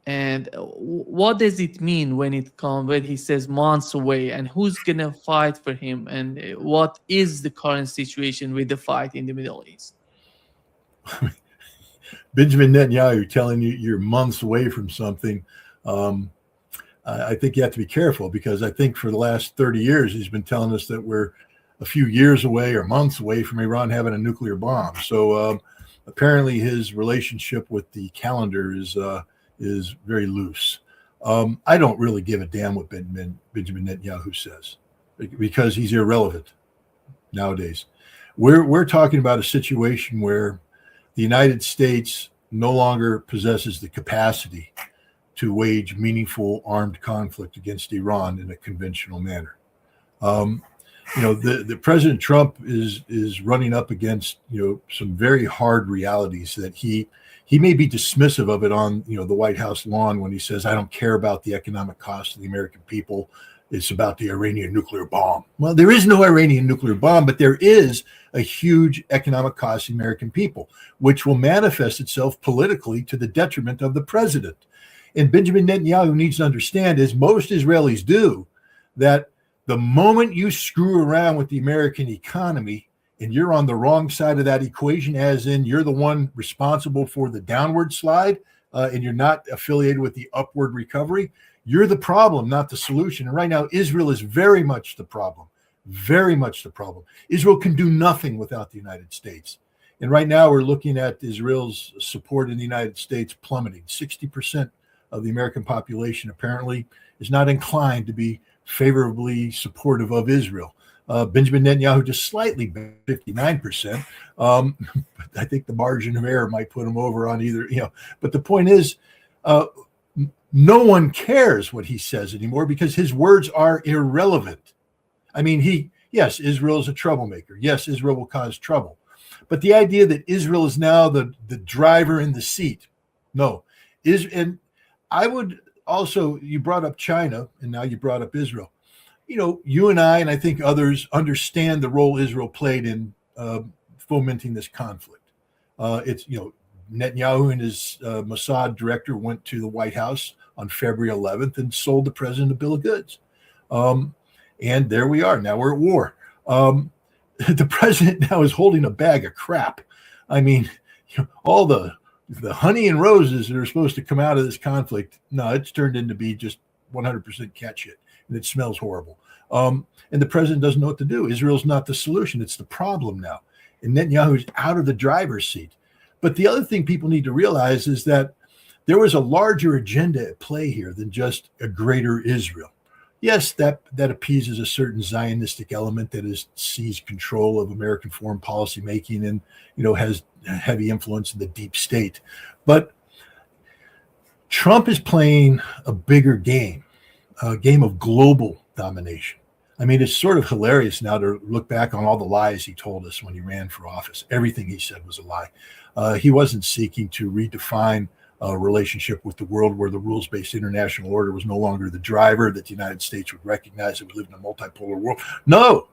And what does it mean when he says months away, and who's gonna fight for him, and what is the current situation with the fight in the Middle East? Benjamin Netanyahu telling you you're months away from something. Um, I think you have to be careful, because I think for the last 30 years, he's been telling us that we're a few years away or months away from Iran having a nuclear bomb. So apparently his relationship with the calendar is very loose. I don't really give a damn what Benjamin Netanyahu says, because he's irrelevant nowadays. We're talking about a situation where the United States no longer possesses the capacity to wage meaningful armed conflict against Iran in a conventional manner. The President Trump is running up against some very hard realities that he may be dismissive of it on the White House lawn when he says, "I don't care about the economic cost of the American people. It's about the Iranian nuclear bomb." Well, there is no Iranian nuclear bomb, but there is a huge economic cost to the American people, which will manifest itself politically to the detriment of the president. And Benjamin Netanyahu needs to understand, as most Israelis do, that the moment you screw around with the American economy and you're on the wrong side of that equation, as in you're the one responsible for the downward slide and you're not affiliated with the upward recovery, you're the problem, not the solution. And right now, Israel is very much the problem, very much the problem. Israel can do nothing without the United States. And right now, we're looking at Israel's support in the United States plummeting. 60% of the American population apparently is not inclined to be favorably supportive of Israel. Benjamin Netanyahu just slightly, 59%. But I think the margin of error might put him over on either, But the point is, no one cares what he says anymore, because his words are irrelevant. I mean, yes, Israel is a troublemaker. Yes, Israel will cause trouble. But the idea that Israel is now the driver in the seat, no. And I would also, you brought up China, and now you brought up Israel. You and I think others understand the role Israel played in fomenting this conflict. Netanyahu and his Mossad director went to the White House on February 11th and sold the president a bill of goods. And there we are. Now we're at war. The president now is holding a bag of crap. I mean, all the honey and roses that are supposed to come out of this conflict, no, it's turned into be just 100% cat shit, and it smells horrible. And the president doesn't know what to do. Israel's not the solution. It's the problem now. And Netanyahu is out of the driver's seat. But the other thing people need to realize is that there was a larger agenda at play here than just a greater Israel. Yes, that appeases a certain Zionistic element that has seized control of American foreign policy making and, has heavy influence in the deep state. But Trump is playing a bigger game, a game of global domination. I mean, it's sort of hilarious now to look back on all the lies he told us when he ran for office. Everything he said was a lie. He wasn't seeking to redefine a relationship with the world where the rules-based international order was no longer the driver, that the United States would recognize that we live in a multipolar world. No,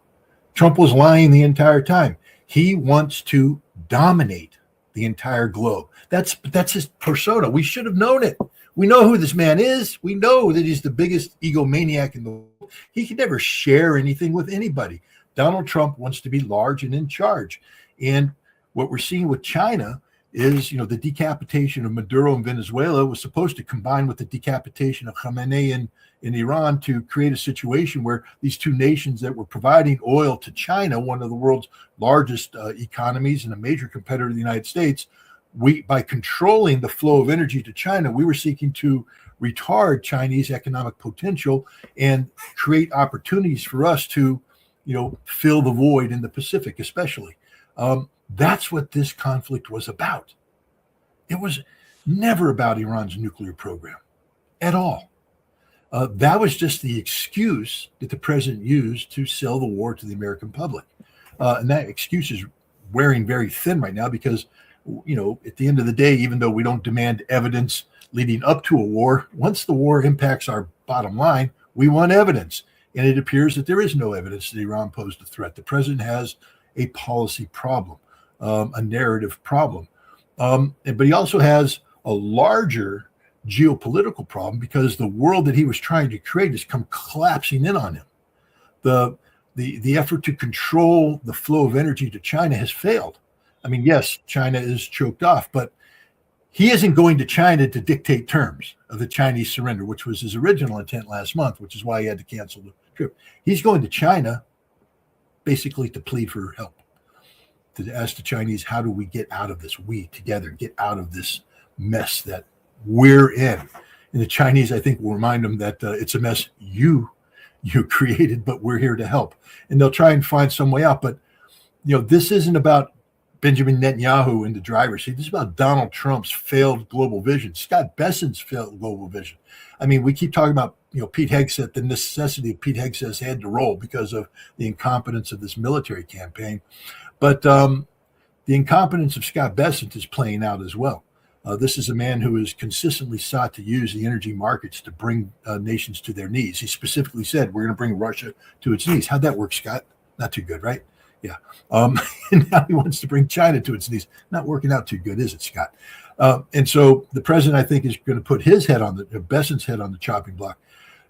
Trump was lying the entire time. He wants to dominate the entire globe. That's his persona. We should have known it. We know who this man is. We know that he's the biggest egomaniac in the world. He can never share anything with anybody. Donald Trump wants to be large and in charge. And what we're seeing with China is, the decapitation of Maduro in Venezuela was supposed to combine with the decapitation of Khamenei in Iran to create a situation where these two nations that were providing oil to China, one of the world's largest economies and a major competitor of the United States, by controlling the flow of energy to China, we were seeking to retard Chinese economic potential and create opportunities for us to, fill the void in the Pacific, especially. That's what this conflict was about. It was never about Iran's nuclear program at all. That was just the excuse that the president used to sell the war to the American public. And that excuse is wearing very thin right now because, at the end of the day, even though we don't demand evidence leading up to a war, once the war impacts our bottom line, we want evidence. And it appears that there is no evidence that Iran posed a threat. The president has a policy problem, a narrative problem. But he also has a larger geopolitical problem because the world that he was trying to create has come collapsing in on him. The effort to control the flow of energy to China has failed. I mean, yes, China is choked off, but he isn't going to China to dictate terms of the Chinese surrender, which was his original intent last month, which is why he had to cancel the trip. He's going to China basically to plead for help, to ask the Chinese, how do we get out of this? We together get out of this mess that we're in. And the Chinese, I think, will remind them that it's a mess you created, but we're here to help. And they'll try and find some way out. But, this isn't about Benjamin Netanyahu in the driver's seat. This is about Donald Trump's failed global vision, Scott Bessent's failed global vision. I mean, we keep talking about, Pete Hegseth, the necessity of Pete Hegseth's head to roll because of the incompetence of this military campaign. But the incompetence of Scott Bessent is playing out as well. This is a man who has consistently sought to use the energy markets to bring nations to their knees. He specifically said, we're going to bring Russia to its knees. How'd that work, Scott? Not too good, right? Yeah. And now he wants to bring China to its knees. Not working out too good, is it, Scott? And so the president, I think, is going to put his head on Bessent's head on the chopping block.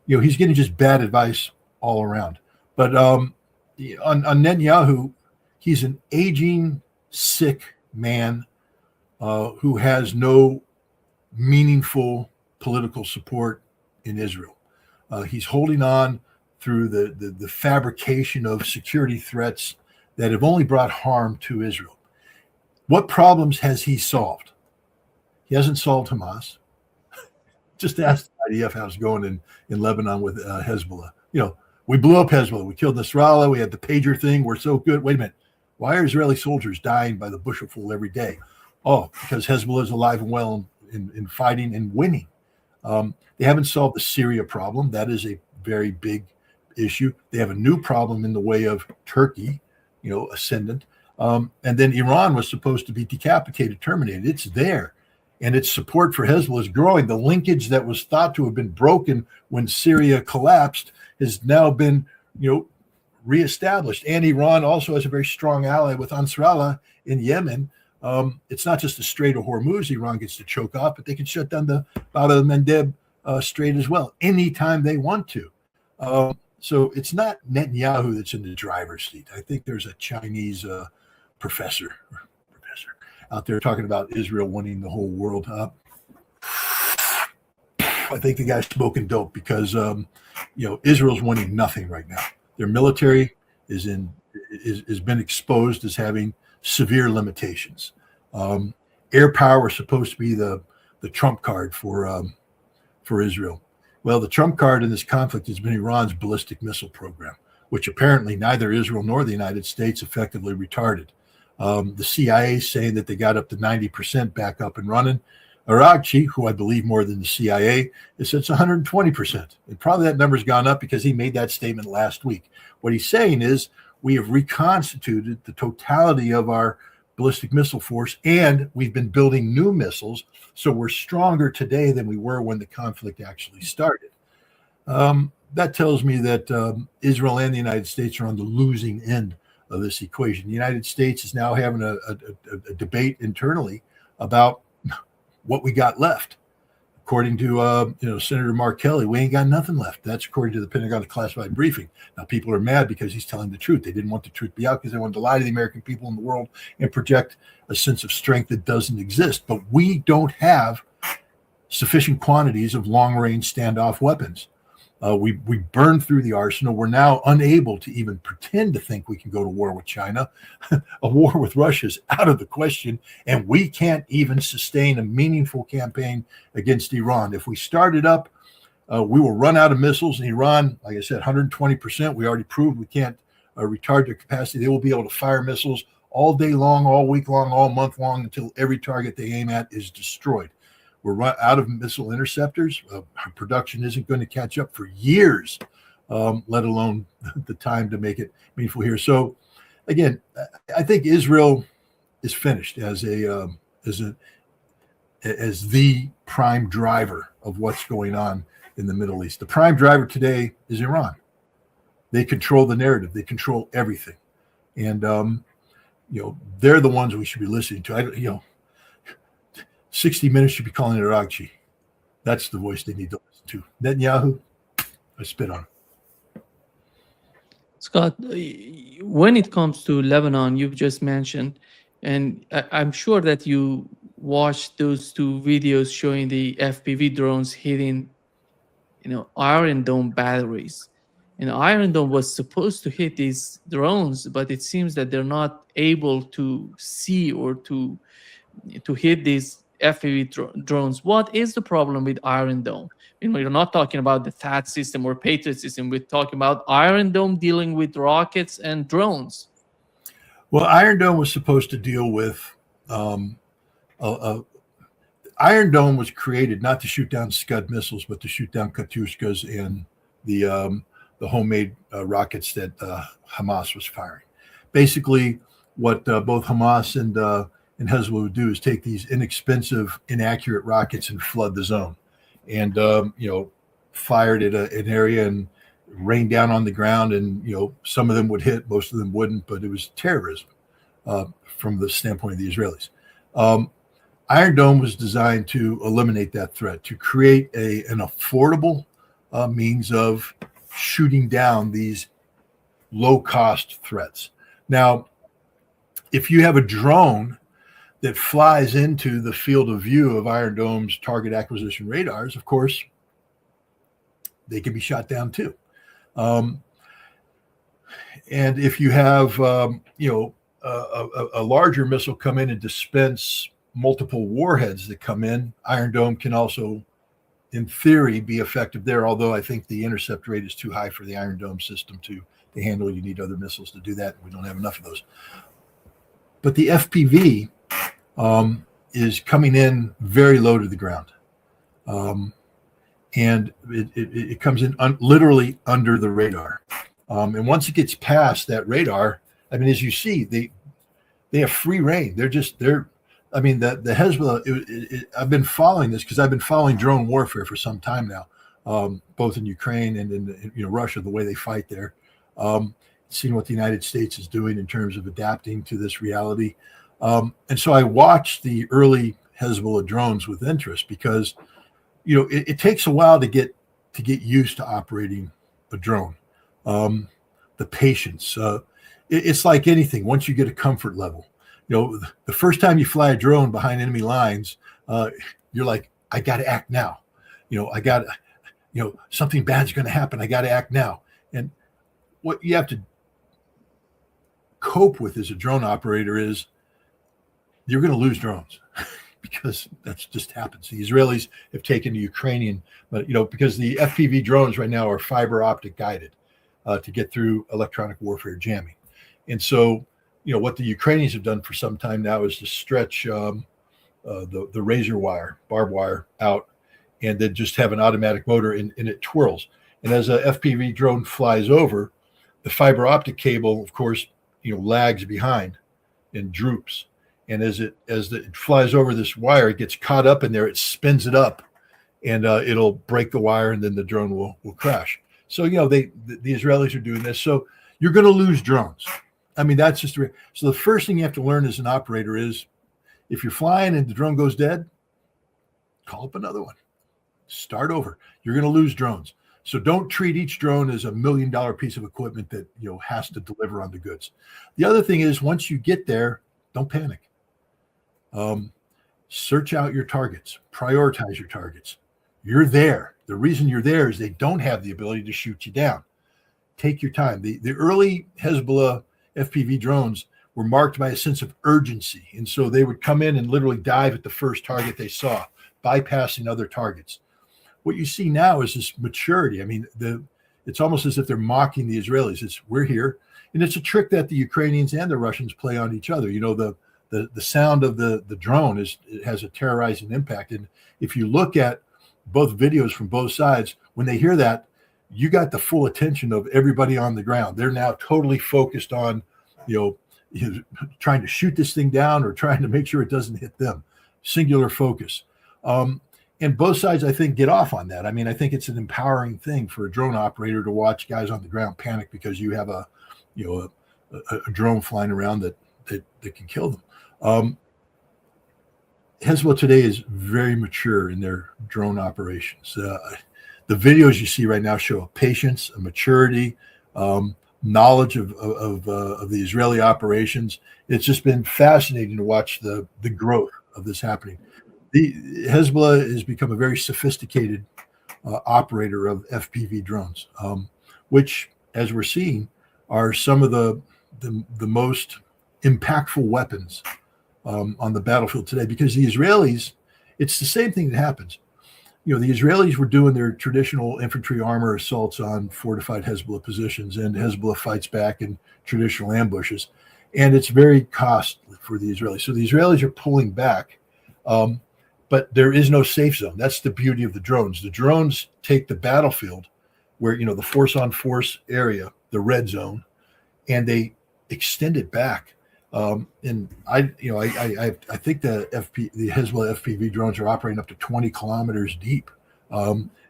He's getting just bad advice all around. But on Netanyahu, he's an aging, sick man who has no meaningful political support in Israel. He's holding on through the fabrication of security threats that have only brought harm to Israel. What problems has he solved? He hasn't solved Hamas. Just ask the IDF how it's going in Lebanon with Hezbollah. We blew up Hezbollah. We killed Nasrallah. We had the pager thing. We're so good. Wait a minute. Why are Israeli soldiers dying by the bushelful every day? Oh, because Hezbollah is alive and well in fighting and winning. They haven't solved the Syria problem. That is a very big issue. They have a new problem in the way of Turkey, ascendant. And then Iran was supposed to be decapitated, terminated. It's there. And its support for Hezbollah is growing. The linkage that was thought to have been broken when Syria collapsed has now been, reestablished. And Iran also has a very strong ally with Ansarallah in Yemen. It's not just the Strait of Hormuz Iran gets to choke off, but they can shut down the Bab el-Mandeb Strait as well anytime they want to. So it's not Netanyahu that's in the driver's seat. I think there's a Chinese professor out there talking about Israel winning the whole world. I think the guy's smoking dope because Israel's winning nothing right now. Their military has been exposed as having severe limitations. Air power was supposed to be the trump card for Israel. Well, the trump card in this conflict has been Iran's ballistic missile program, which apparently neither Israel nor the United States effectively retarded. The CIA is saying that they got up to 90% back up and running. Aragchi, who I believe more than the CIA, is it's 120%. And probably that number's gone up because he made that statement last week. What he's saying is we have reconstituted the totality of our ballistic missile force, and we've been building new missiles, so we're stronger today than we were when the conflict actually started. That tells me that Israel and the United States are on the losing end of this equation. The United States is now having a debate internally about what we got left. According to Senator Mark Kelly, we ain't got nothing left. That's according to the Pentagon classified briefing. Now, people are mad because he's telling the truth. They didn't want the truth to be out because they wanted to lie to the American people in the world and project a sense of strength that doesn't exist. But we don't have sufficient quantities of long-range standoff weapons. We burned through the arsenal. We're now unable to even pretend to think we can go to war with China. A war with Russia is out of the question, and we can't even sustain a meaningful campaign against Iran. If we start it up, we will run out of missiles. In Iran, like I said, 120%. We already proved we can't retard their capacity. They will be able to fire missiles all day long, all week long, all month long until every target they aim at is destroyed. We're out of missile interceptors. Our production isn't going to catch up for years, let alone the time to make it meaningful here. So, again, I think Israel is finished as the prime driver of what's going on in the Middle East. The prime driver today is Iran. They control the narrative. They control everything, and they're the ones we should be listening to. 60 Minutes should be calling it Aragchi. That's the voice they need to listen to. Netanyahu, I spit on him. Scott, when it comes to Lebanon, you've just mentioned, and I'm sure that you watched those two videos showing the FPV drones hitting, Iron Dome batteries. And Iron Dome was supposed to hit these drones, but it seems that they're not able to see or to hit these FPV drones. What is the problem with Iron Dome? We're not talking about the THAAD system or Patriot system. We're talking about Iron Dome dealing with rockets and drones. Well, Iron Dome was supposed to deal with Iron Dome was created not to shoot down Scud missiles, but to shoot down Katyushkas and the homemade rockets that Hamas was firing. Basically, what both Hamas and Hezbollah would do is take these inexpensive, inaccurate rockets and flood the zone, and fired at an area and rain down on the ground, and some of them would hit, most of them wouldn't, but it was terrorism from the standpoint of the Israelis. Iron Dome was designed to eliminate that threat, to create an affordable means of shooting down these low-cost threats. Now, if you have a drone that flies into the field of view of Iron Dome's target acquisition radars, of course, they can be shot down too. And if you have, a larger missile come in and dispense multiple warheads that come in, Iron Dome can also, in theory, be effective there. Although I think the intercept rate is too high for the Iron Dome system to handle. You need other missiles to do that. We don't have enough of those. But the FPV is coming in very low to the ground. And it comes in literally under the radar. And once it gets past that radar, as you see, they have free reign. The Hezbollah, I've been following this because I've been following drone warfare for some time now, both in Ukraine and in Russia, the way they fight there, seeing what the United States is doing in terms of adapting to this reality. And so I watched the early Hezbollah drones with interest because, it takes a while to get used to operating a drone. The patience, it's like anything. Once you get a comfort level, the first time you fly a drone behind enemy lines, you're like, I got to act now. Something bad's going to happen. I got to act now. And what you have to cope with as a drone operator is you're going to lose drones because that's just happens. The Israelis have taken the Ukrainian, but because the FPV drones right now are fiber optic guided to get through electronic warfare jamming. And so, what the Ukrainians have done for some time now is to stretch the razor wire, barbed wire out, and then just have an automatic motor and it twirls. And as a FPV drone flies over, the fiber optic cable, of course, lags behind and droops. And as it flies over this wire, it gets caught up in there, it spins it up, and it'll break the wire, and then the drone will crash. So, the Israelis are doing this. So you're going to lose drones. That's just so the first thing you have to learn as an operator is if you're flying and the drone goes dead, call up another one. Start over. You're going to lose drones. So don't treat each drone as $1 million piece of equipment that has to deliver on the goods. The other thing is once you get there, don't panic. Search out your targets, prioritize your targets. You're there. The reason you're there is they don't have the ability to shoot you down. Take your time. The early Hezbollah FPV drones were marked by a sense of urgency. And so they would come in and literally dive at the first target they saw, bypassing other targets. What you see now is this maturity. It's almost as if they're mocking the Israelis. We're here. And it's a trick that the Ukrainians and the Russians play on each other. The sound of the drone has a terrorizing impact. And if you look at both videos from both sides, when they hear that, you got the full attention of everybody on the ground. They're now totally focused on, trying to shoot this thing down or trying to make sure it doesn't hit them. Singular focus. And both sides, I think, get off on that. I think it's an empowering thing for a drone operator to watch guys on the ground panic because you have a drone flying around that can kill them. Hezbollah today is very mature in their drone operations. The videos you see right now show a patience, a maturity, knowledge of the Israeli operations. It's just been fascinating to watch the growth of this happening. The Hezbollah has become a very sophisticated operator of FPV drones, which, as we're seeing, are some of the most impactful weapons on the battlefield today. Because the Israelis, it's the same thing that happens. The Israelis were doing their traditional infantry armor assaults on fortified Hezbollah positions, and Hezbollah fights back in traditional ambushes, and it's very costly for the Israelis. So the Israelis are pulling back, but there is no safe zone. That's the beauty of the drones. The drones take the battlefield, where the force-on-force area, the red zone, and they extend it back. And I think the Hezbollah FPV drones are operating up to 20 kilometers deep.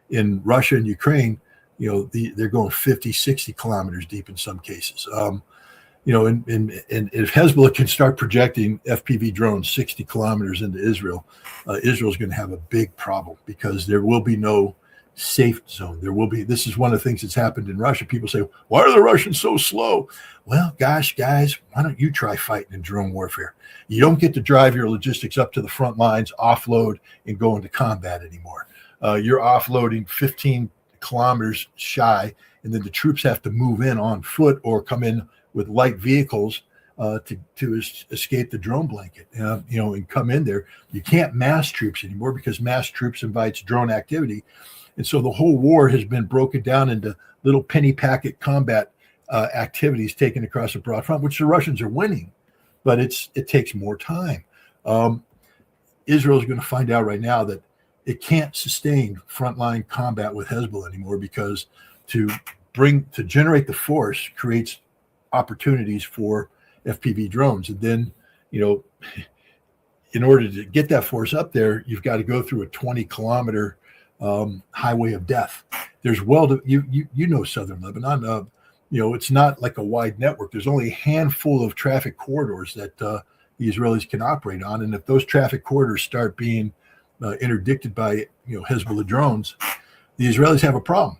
In Russia and Ukraine, they're going 50, 60 kilometers deep in some cases. And if Hezbollah can start projecting FPV drones 60 kilometers into Israel, Israel's going to have a big problem, because there will be no safe zone. This is one of the things that's happened in Russia. People say, why are the Russians so slow? Well, gosh, guys, why don't you try fighting in drone warfare? You don't get to drive your logistics up to the front lines, offload, and go into combat anymore. You're offloading 15 kilometers shy, and then the troops have to move in on foot or come in with light vehicles to escape the drone blanket, and come in there. You can't mass troops anymore, because mass troops invites drone activity. And so the whole war has been broken down into little penny packet combat activities taken across a broad front, which the Russians are winning, but it takes more time. Israel is going to find out right now that it can't sustain frontline combat with Hezbollah anymore, because to generate the force creates opportunities for FPV drones. And then, in order to get that force up there, you've got to go through a 20-kilometer highway of death. There's southern Lebanon. It's not like a wide network. There's only a handful of traffic corridors that the Israelis can operate on, and if those traffic corridors start being interdicted by Hezbollah drones, the Israelis have a problem.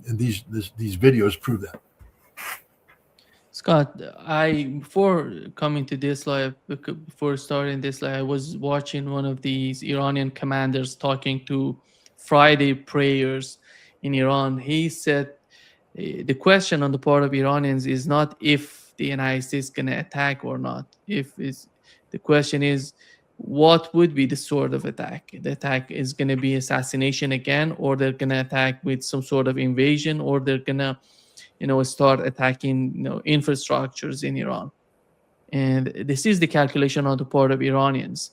And these videos prove that. Scott, before coming to this live, before starting this live, I was watching one of these Iranian commanders talking to Friday prayers in Iran. He said the question on the part of Iranians is not if the United States is going to attack or not. The question is, what would be the sort of attack? The attack is going to be assassination again, or they're going to attack with some sort of invasion, or they're going to start attacking infrastructures in Iran. And this is the calculation on the part of Iranians.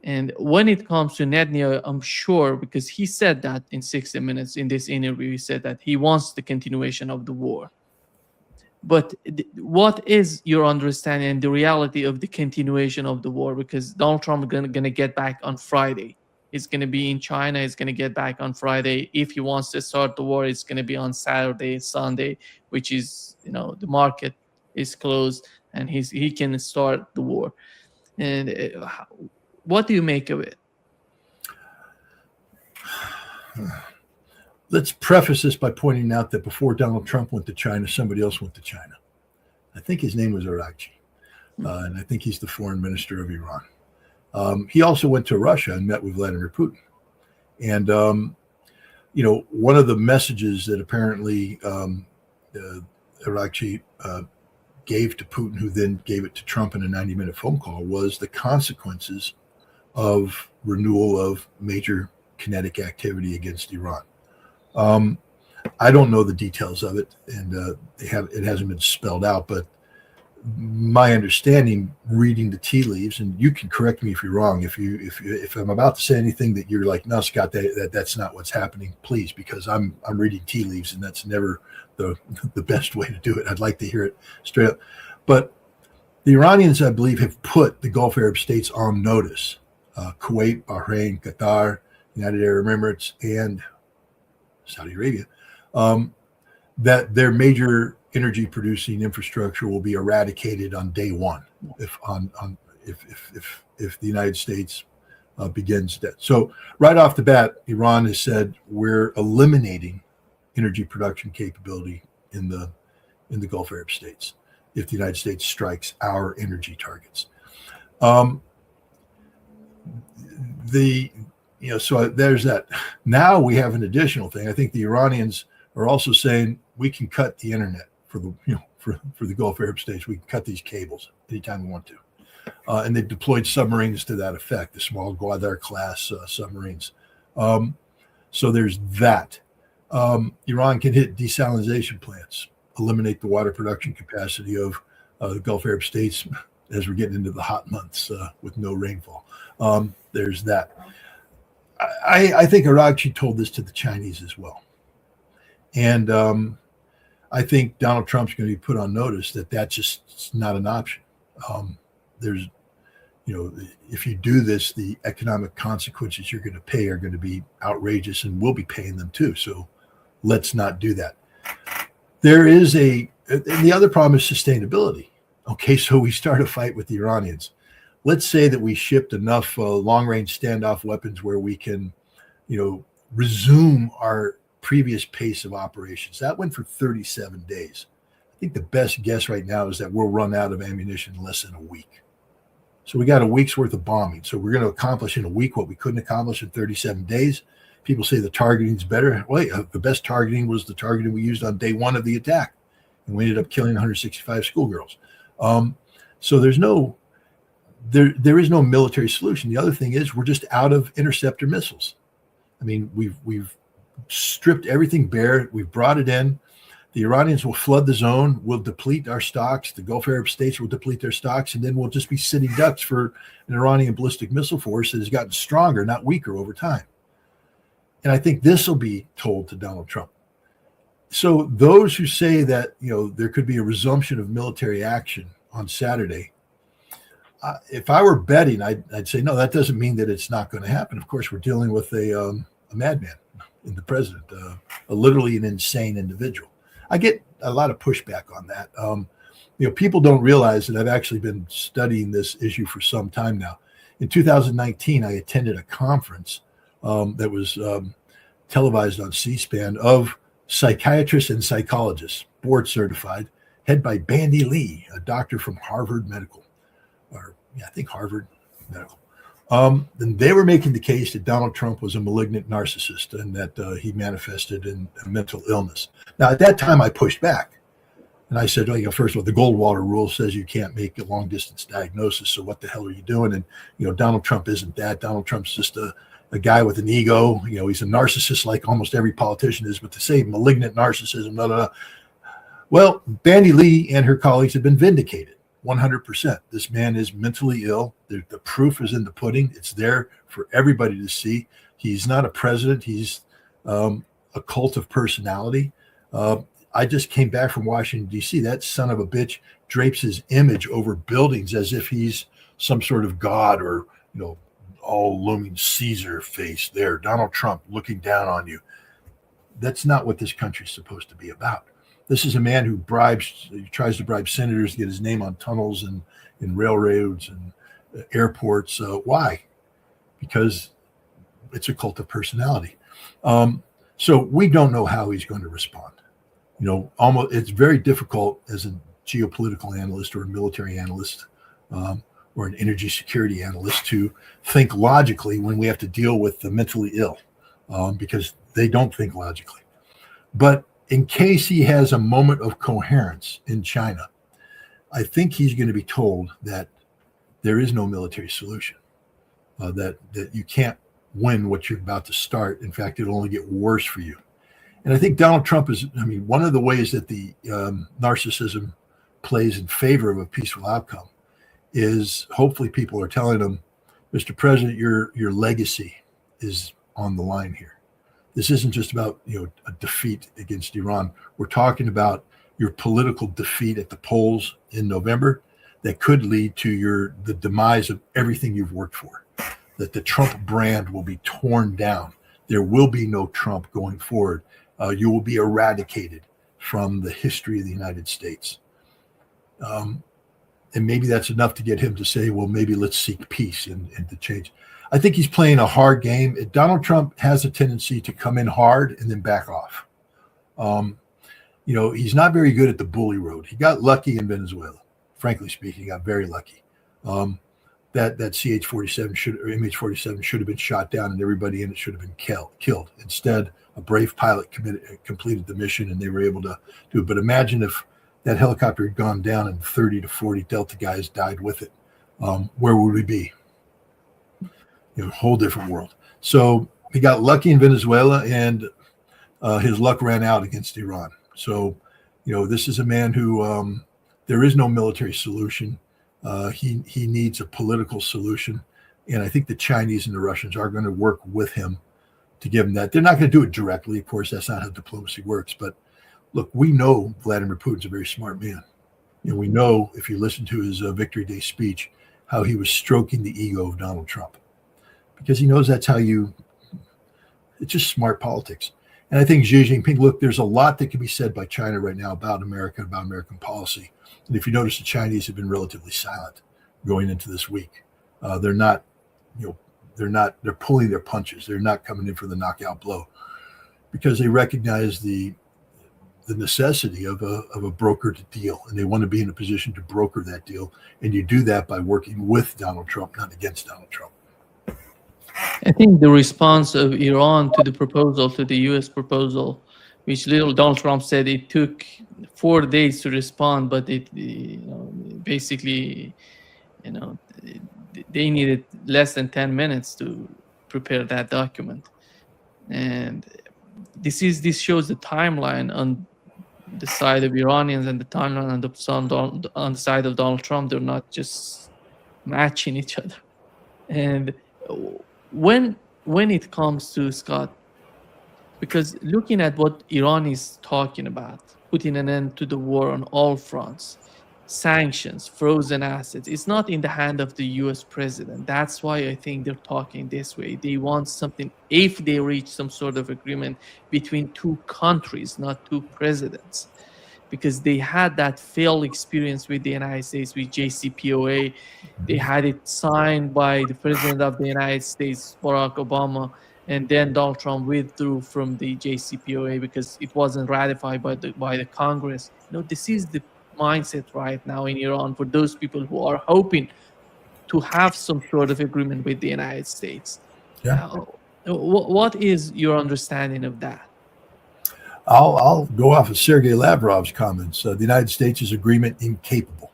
And when it comes to Netanyahu, I'm sure, because he said that in 60 Minutes in this interview, he said that he wants the continuation of the war. But what is your understanding and the reality of the continuation of the war? Because Donald Trump is going to get back on Friday. He's going to be in China. He's going to get back on Friday. If he wants to start the war, it's going to be on Saturday, Sunday, which is, the market is closed and he can start the war. And what do you make of it? Let's preface this by pointing out that before Donald Trump went to China, somebody else went to China. I think his name was Arakchi, and I think he's the foreign minister of Iran. He also went to Russia and met with Vladimir Putin. And, one of the messages that apparently Arakchi gave to Putin, who then gave it to Trump in a 90-minute phone call, was the consequences of renewal of major kinetic activity against Iran. I don't know the details of it, and it hasn't been spelled out, but my understanding, reading the tea leaves, and you can correct me if you're wrong, if I'm about to say anything that you're like, no, Scott, that's not what's happening, please, because I'm reading tea leaves, and that's never the best way to do it. I'd like to hear it straight up. But the Iranians, I believe, have put the Gulf Arab states on notice, Kuwait, Bahrain, Qatar, United Arab Emirates, and Saudi Arabia, that their major energy producing infrastructure will be eradicated on day one, if the United States begins that. So right off the bat, Iran has said we're eliminating energy production capability in the Gulf Arab states if the United States strikes our energy targets. So there's that. Now we have an additional thing. I think the Iranians are also saying we can cut the internet for the Gulf Arab states. We can cut these cables anytime we want to. And they've deployed submarines to that effect, the small Gwadar class submarines. So there's that. Iran can hit desalination plants, eliminate the water production capacity of the Gulf Arab states as we're getting into the hot months with no rainfall. There's that. I think Aragchi told this to the Chinese as well. And I think Donald Trump's going to be put on notice that that's just not an option. There's, if you do this, the economic consequences you're going to pay are going to be outrageous, and we'll be paying them too. So let's not do that. And the other problem is sustainability. Okay, so we start a fight with the Iranians. Let's say that we shipped enough long-range standoff weapons where we can, resume our previous pace of operations. That went for 37 days. I think the best guess right now is that we'll run out of ammunition in less than a week. So we got a week's worth of bombing. So we're going to accomplish in a week what we couldn't accomplish in 37 days. People say the targeting's better. Wait, the best targeting was the targeting we used on day one of the attack. And we ended up killing 165 schoolgirls. So there is no military solution. The other thing is we're just out of interceptor missiles. I mean, we've stripped everything bare. We've brought it in. The Iranians will flood the zone. We'll deplete our stocks. The Gulf Arab states will deplete their stocks, and then we'll just be sitting ducks for an Iranian ballistic missile force that has gotten stronger, not weaker, over time. And I think this will be told to Donald Trump. So those who say that there could be a resumption of military action on Saturday, if I were betting, I'd say no. That doesn't mean that it's not going to happen. Of course, we're dealing with a madman in the president, literally an insane individual. I get a lot of pushback on that. People don't realize that I've actually been studying this issue for some time now. In 2019, I attended a conference that was televised on C-SPAN of psychiatrists and psychologists, board certified, head by Bandy Lee, a doctor from Harvard Medical, Harvard Medical. And they were making the case that Donald Trump was a malignant narcissist and that he manifested in a mental illness. Now, at that time, I pushed back. And I said, first of all, the Goldwater rule says you can't make a long-distance diagnosis, so what the hell are you doing? And, Donald Trump isn't that. Donald Trump's just a guy with an ego. He's a narcissist like almost every politician is, but to say malignant narcissism, blah, blah, blah. Well, Bandy Lee and her colleagues have been vindicated. 100%. This man is mentally ill. The proof is in the pudding. It's there for everybody to see. He's not a president. He's a cult of personality. I just came back from Washington, D.C. That son of a bitch drapes his image over buildings as if he's some sort of god or, all looming Caesar face there. Donald Trump looking down on you. That's not what this country's supposed to be about. This is a man who tries to bribe senators to get his name on tunnels and railroads and airports. Why? Because it's a cult of personality. So we don't know how he's going to respond. It's very difficult as a geopolitical analyst or a military analyst or an energy security analyst to think logically when we have to deal with the mentally ill because they don't think logically. But in case he has a moment of coherence in China, I think he's going to be told that there is no military solution, that you can't win what you're about to start. In fact, it'll only get worse for you. And I think Donald Trump one of the ways that the narcissism plays in favor of a peaceful outcome is hopefully people are telling him, Mr. President, your legacy is on the line here. This isn't just about a defeat against Iran. We're talking about your political defeat at the polls in November that could lead to the demise of everything you've worked for. That the Trump brand will be torn down. There will be no Trump going forward. You will be eradicated from the history of the United States. And maybe that's enough to get him to say, well, maybe let's seek peace and to change. I think he's playing a hard game. Donald Trump has a tendency to come in hard and then back off. He's not very good at the bully road. He got lucky in Venezuela. Frankly speaking, he got very lucky. That CH-47 MH-47 should have been shot down, and everybody in it should have been killed. Instead, a brave pilot completed the mission, and they were able to do it. But imagine if that helicopter had gone down and 30 to 40 Delta guys died with it. Where would we be? A whole different world. So he got lucky in Venezuela, and his luck ran out against Iran. So, this is a man who there is no military solution. He needs a political solution. And I think the Chinese and the Russians are going to work with him to give him that. They're not going to do it directly. Of course, that's not how diplomacy works. But look, we know Vladimir Putin's a very smart man. We know, if you listen to his Victory Day speech, how he was stroking the ego of Donald Trump. Because he knows that's how it's just smart politics. And I think Xi Jinping, look, there's a lot that can be said by China right now about America, about American policy. And if you notice, the Chinese have been relatively silent going into this week. They're pulling their punches. They're not coming in for the knockout blow because they recognize the necessity of a brokered deal. And they want to be in a position to broker that deal. And you do that by working with Donald Trump, not against Donald Trump. I think the response of Iran to the proposal, to the U.S. proposal, which little Donald Trump said it took 4 days to respond, but basically, they needed less than 10 minutes to prepare that document. And this shows the timeline on the side of Iranians and the timeline on the side of Donald Trump. They're not just matching each other. And when it comes to, Scott, because looking at what Iran is talking about, putting an end to the war on all fronts, sanctions, frozen assets, it's not in the hand of the US president. That's why I think they're talking this way. They want something, if they reach some sort of agreement between two countries, not two presidents, because they had that failed experience with the United States with JCPOA. They had it signed by the president of the United States, Barack Obama, and then Donald Trump withdrew from the JCPOA because it wasn't ratified by the Congress. This is the mindset right now in Iran for those people who are hoping to have some sort of agreement with the United States. Yeah. What is your understanding of that? I'll go off of Sergei Lavrov's comments. The United States is agreement incapable.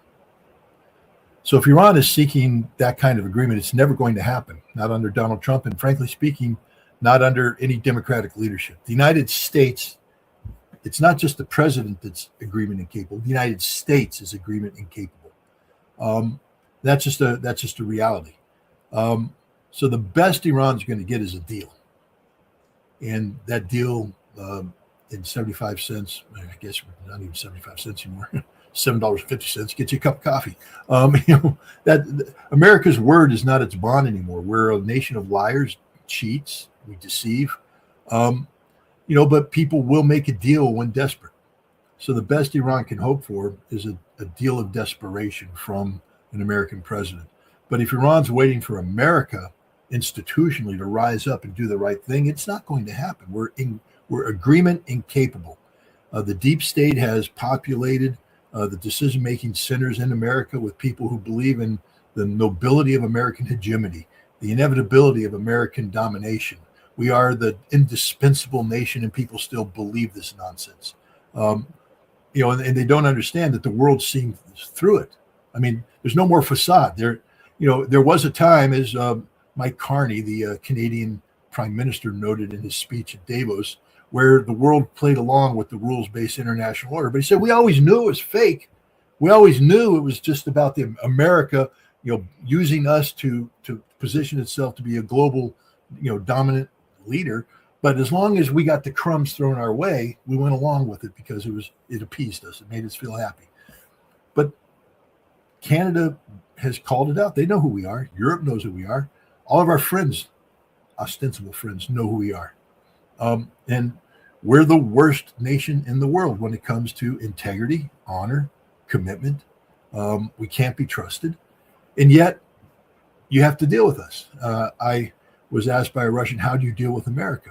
So if Iran is seeking that kind of agreement, it's never going to happen, not under Donald Trump, and frankly speaking, not under any democratic leadership. The United States, it's not just the president that's agreement incapable. The United States is agreement incapable. That's just a reality. So the best Iran's going to get is a deal, and that deal in 75 cents, I guess not even 75 cents anymore, $7.50 gets you a cup of coffee. That America's word is not its bond anymore. We're a nation of liars, cheats, we deceive. But people will make a deal when desperate. So the best Iran can hope for is a deal of desperation from an American president. But if Iran's waiting for America institutionally to rise up and do the right thing, it's not going to happen. We're agreement incapable. The deep state has populated the decision-making centers in America with people who believe in the nobility of American hegemony, the inevitability of American domination. We are the indispensable nation, and people still believe this nonsense. And they don't understand that the world's seeing through it. I mean, there's no more facade. There was a time, as Mike Carney, the Canadian Prime Minister, noted in his speech at Davos, where the world played along with the rules-based international order. But he said, we always knew it was fake. We always knew it was just about the America, using us to position itself to be a global, dominant leader. But as long as we got the crumbs thrown our way, we went along with it because it appeased us. It made us feel happy. But Canada has called it out. They know who we are. Europe knows who we are. All of our friends, ostensible friends, know who we are. And we're the worst nation in the world when it comes to integrity, honor, commitment, We can't be trusted. And yet you have to deal with us. I was asked by a Russian, how do you deal with America?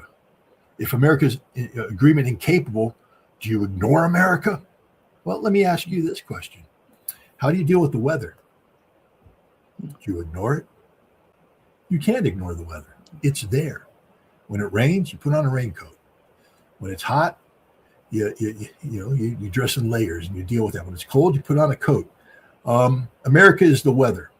If America's agreement incapable, do you ignore America? Well, let me ask you this question. How do you deal with the weather? Do you ignore it? You can't ignore the weather. It's there. When it rains, you put on a raincoat. When it's hot, you dress in layers and you deal with that. When it's cold, you put on a coat. America is the weather.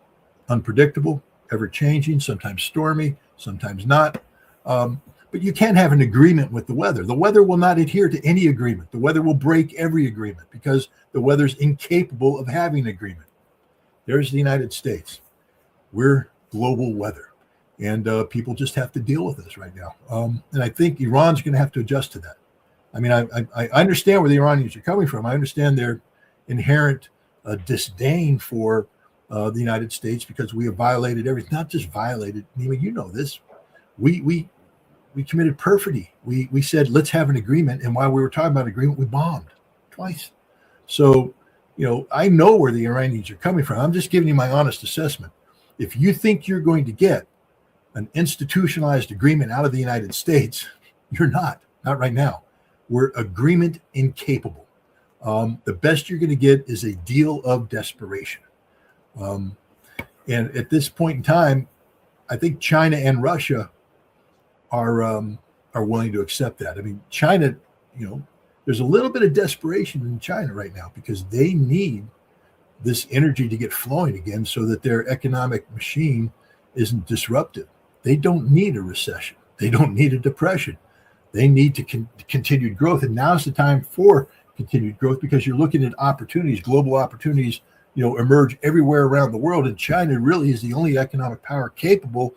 Unpredictable, ever-changing, sometimes stormy, sometimes not. But you can't have an agreement with the weather. The weather will not adhere to any agreement. The weather will break every agreement because the weather's incapable of having agreement. There's the United States. We're global weather. And people just have to deal with this right now. And I think Iran's going to have to adjust to that. I mean, I understand where the Iranians are coming from. I understand their inherent disdain for the United States because we have violated everything. Not just violated. Nima, you know this. We committed perfidy. We said, let's have an agreement. And while we were talking about agreement, we bombed twice. So, I know where the Iranians are coming from. I'm just giving you my honest assessment. If you think you're going to get an institutionalized agreement out of the United States, you're not right now. We're agreement incapable. The best you're going to get is a deal of desperation. And at this point in time, I think China and Russia are willing to accept that. I mean, China, there's a little bit of desperation in China right now because they need this energy to get flowing again so that their economic machine isn't disrupted. They don't need a recession. They don't need a depression. They need to continued growth. And now's the time for continued growth because you're looking at opportunities, global opportunities, emerge everywhere around the world. And China really is the only economic power capable